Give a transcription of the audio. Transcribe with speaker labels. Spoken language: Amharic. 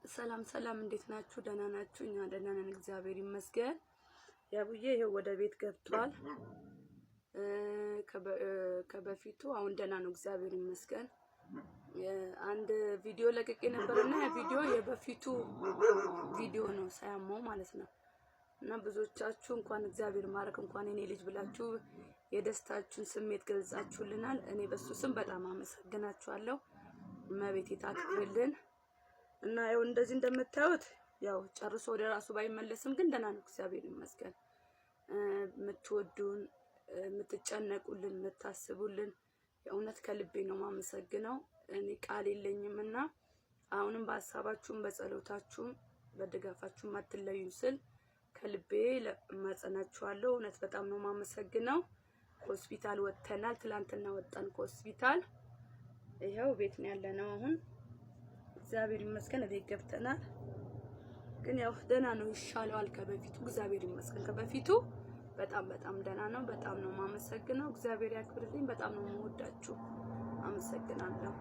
Speaker 1: ሰላም ሰላም እንዴት ናችሁ? ደህና ናችሁ? እኛ ደህና ነን እግዚአብሔር ይመስገን። ያቡዬ ይሄው ወደ ቤት ገብቷል። ከበፊቱ አሁን ደህና ነው እግዚአብሔር ይመስገን። አንድ ቪዲዮ ለቅቄ ነበርና ያ ቪዲዮ የበፊቱ ቪዲዮ ነው ሳያመው ማለት ነው። እና ብዙዎቻችሁ እንኳን እግዚአብሔር ማረክ እንኳን እኔ ልጅ ብላችሁ የደስታችሁን ስሜት ገልጻችሁልናል። እኔ በሱ ስም በጣም አመሰግናችኋለሁ። እመቤቴ ታክብርልን። እና ያው እንደዚህ እንደምታዩት ያው ጨርሶ ወደ ራሱ ባይመለስም ግን ደህና ነው እግዚአብሔር ይመስገን። የምትወዱን የምትጨነቁልን የምታስቡልን የእውነት ከልቤ ነው ማመሰግነው። እኔ ቃል የለኝምና አሁንም በሐሳባችሁም በጸሎታችሁም በድጋፋችሁም አትለዩን ስል ከልቤ ለማጸናችኋለሁ። እውነት በጣም ነው ማመሰግነው። ሆስፒታል ወጥተናል። ትላንትና ወጣን ከሆስፒታል። ይሄው ቤት ነው ያለነው አሁን እግዚአብሔር ይመስገን። ቤት ገብተናል። ግን ያው ደህና ነው ይሻለዋል ከበፊቱ እግዚአብሔር ይመስገን። ከበፊቱ በጣም ደህና ነው። በጣም ነው ማመሰግነው። እግዚአብሔር ያክብርልኝ። በጣም ነው የምወዳችሁ። አመሰግናለሁ።